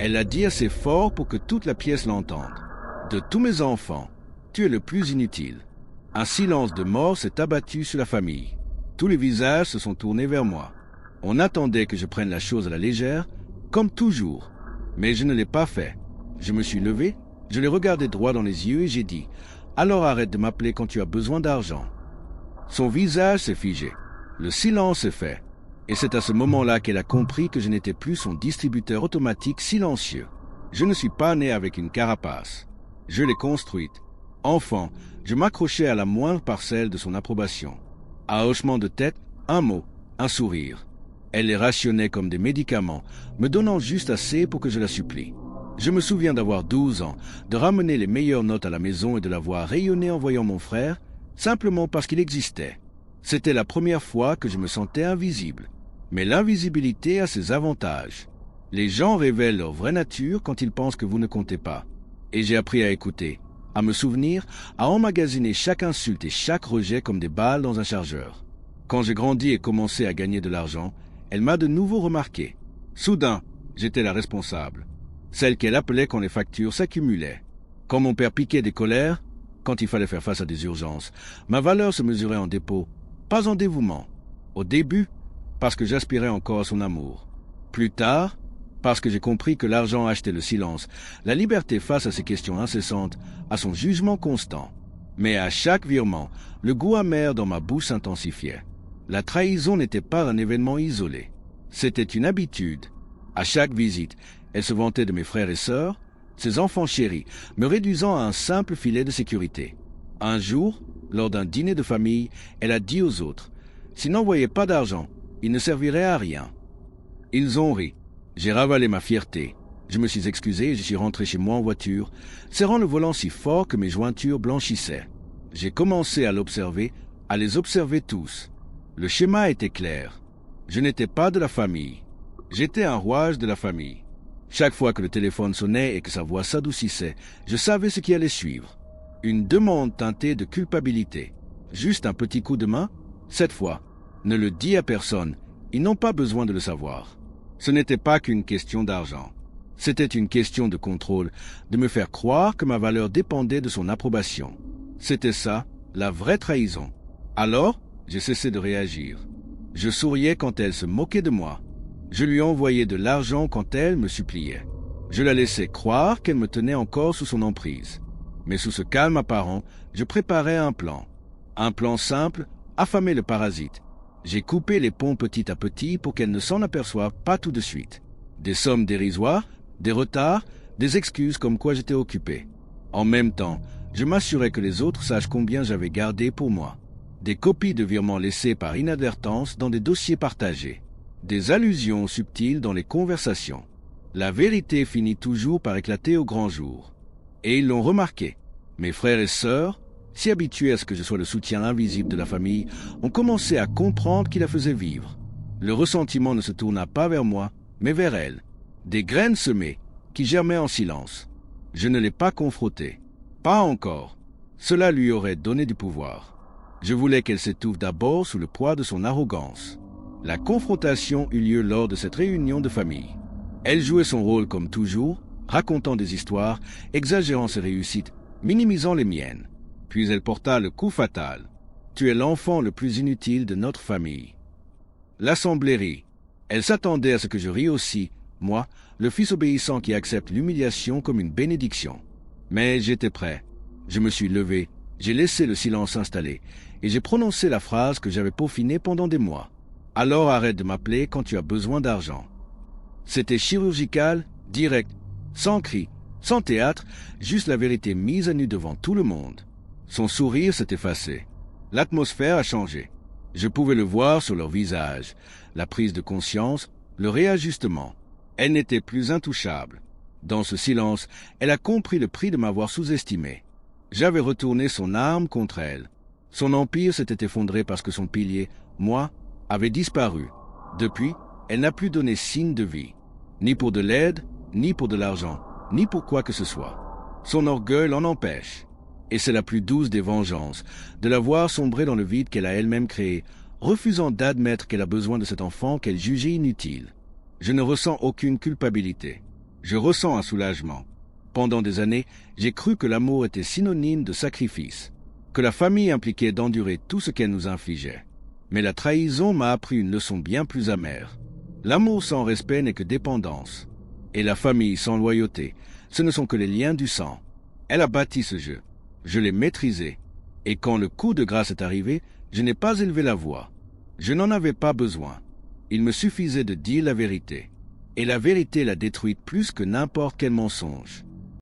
Elle l'a dit assez fort pour que toute la pièce l'entende. De tous mes enfants, tu es le plus inutile. Un silence de mort s'est abattu sur la famille. Tous les visages se sont tournés vers moi. On attendait que je prenne la chose à la légère, comme toujours. Mais je ne l'ai pas fait. Je me suis levé, je l'ai regardé droit dans les yeux et j'ai dit « Alors arrête de m'appeler quand tu as besoin d'argent. » Son visage s'est figé. Le silence s'est fait. Et c'est à ce moment-là qu'elle a compris que je n'étais plus son distributeur automatique silencieux. Je ne suis pas né avec une carapace. Je l'ai construite. Enfant, je m'accrochais à la moindre parcelle de son approbation. Un hochement de tête, un mot, un sourire. Elle les rationnait comme des médicaments, me donnant juste assez pour que je la supplie. Je me souviens d'avoir 12 ans, de ramener les meilleures notes à la maison et de la voir rayonner en voyant mon frère, simplement parce qu'il existait. C'était la première fois que je me sentais invisible. Mais l'invisibilité a ses avantages. Les gens révèlent leur vraie nature quand ils pensent que vous ne comptez pas. Et j'ai appris à écouter, à me souvenir, à emmagasiner chaque insulte et chaque rejet comme des balles dans un chargeur. Quand j'ai grandi et commencé à gagner de l'argent, elle m'a de nouveau remarqué. Soudain, j'étais la responsable. Celle qu'elle appelait quand les factures s'accumulaient. Quand mon père piquait des colères, quand il fallait faire face à des urgences, ma valeur se mesurait en dépôt, pas en dévouement. Au début, parce que j'aspirais encore à son amour. Plus tard, parce que j'ai compris que l'argent achetait le silence, la liberté face à ses questions incessantes, à son jugement constant. Mais à chaque virement, le goût amer dans ma bouche s'intensifiait. La trahison n'était pas un événement isolé. C'était une habitude. À chaque visite, elle se vantait de mes frères et sœurs, ses enfants chéris, me réduisant à un simple filet de sécurité. Un jour, lors d'un dîner de famille, elle a dit aux autres, « S'ils n'envoyaient pas d'argent, ils ne serviraient à rien. » Ils ont ri. J'ai ravalé ma fierté. Je me suis excusé et je suis rentré chez moi en voiture, serrant le volant si fort que mes jointures blanchissaient. J'ai commencé à l'observer, à les observer tous. Le schéma était clair. Je n'étais pas de la famille. J'étais un rouage de la famille. Chaque fois que le téléphone sonnait et que sa voix s'adoucissait, je savais ce qui allait suivre. Une demande teintée de culpabilité. Juste un petit coup de main. Cette fois, ne le dis à personne. Ils n'ont pas besoin de le savoir. Ce n'était pas qu'une question d'argent. C'était une question de contrôle, de me faire croire que ma valeur dépendait de son approbation. C'était ça, la vraie trahison. Alors, j'ai cessé de réagir. Je souriais quand elle se moquait de moi. Je lui envoyais de l'argent quand elle me suppliait. Je la laissais croire qu'elle me tenait encore sous son emprise. Mais sous ce calme apparent, je préparais un plan. Un plan simple, affamer le parasite. J'ai coupé les ponts petit à petit pour qu'elle ne s'en aperçoive pas tout de suite. Des sommes dérisoires, des retards, des excuses comme quoi j'étais occupé. En même temps, je m'assurais que les autres sachent combien j'avais gardé pour moi. Des copies de virements laissés par inadvertance dans des dossiers partagés. Des allusions subtiles dans les conversations. La vérité finit toujours par éclater au grand jour. Et ils l'ont remarqué. Mes frères et sœurs, si habitués à ce que je sois le soutien invisible de la famille, ont commencé à comprendre qui la faisait vivre. Le ressentiment ne se tourna pas vers moi, mais vers elle. Des graines semées, qui germaient en silence. Je ne l'ai pas confrontée. Pas encore. Cela lui aurait donné du pouvoir. Je voulais qu'elle s'étouffe d'abord sous le poids de son arrogance. La confrontation eut lieu lors de cette réunion de famille. Elle jouait son rôle comme toujours, racontant des histoires, exagérant ses réussites, minimisant les miennes. Puis elle porta le coup fatal. « Tu es l'enfant le plus inutile de notre famille. » L'assemblée rit. Elle s'attendait à ce que je rie aussi, moi, le fils obéissant qui accepte l'humiliation comme une bénédiction. Mais j'étais prêt. Je me suis levé, j'ai laissé le silence s'installer, et j'ai prononcé la phrase que j'avais peaufinée pendant des mois. « Alors arrête de m'appeler quand tu as besoin d'argent. » C'était chirurgical, direct, sans cri, sans théâtre, juste la vérité mise à nu devant tout le monde. Son sourire s'est effacé. L'atmosphère a changé. Je pouvais le voir sur leur visage, la prise de conscience, le réajustement. Elle n'était plus intouchable. Dans ce silence, elle a compris le prix de m'avoir sous-estimé. J'avais retourné son arme contre elle. Son empire s'était effondré parce que son pilier, moi, avait disparu. Depuis, elle n'a plus donné signe de vie. Ni pour de l'aide, ni pour de l'argent, ni pour quoi que ce soit. Son orgueil l'en empêche. Et c'est la plus douce des vengeances, de la voir sombrer dans le vide qu'elle a elle-même créé, refusant d'admettre qu'elle a besoin de cet enfant qu'elle jugeait inutile. Je ne ressens aucune culpabilité. Je ressens un soulagement. Pendant des années, j'ai cru que l'amour était synonyme de sacrifice, que la famille impliquait d'endurer tout ce qu'elle nous infligeait. Mais la trahison m'a appris une leçon bien plus amère. L'amour sans respect n'est que dépendance. Et la famille sans loyauté, ce ne sont que les liens du sang. Elle a bâti ce jeu. Je l'ai maîtrisé. Et quand le coup de grâce est arrivé, je n'ai pas élevé la voix. Je n'en avais pas besoin. Il me suffisait de dire la vérité. Et la vérité l'a détruite plus que n'importe quel mensonge.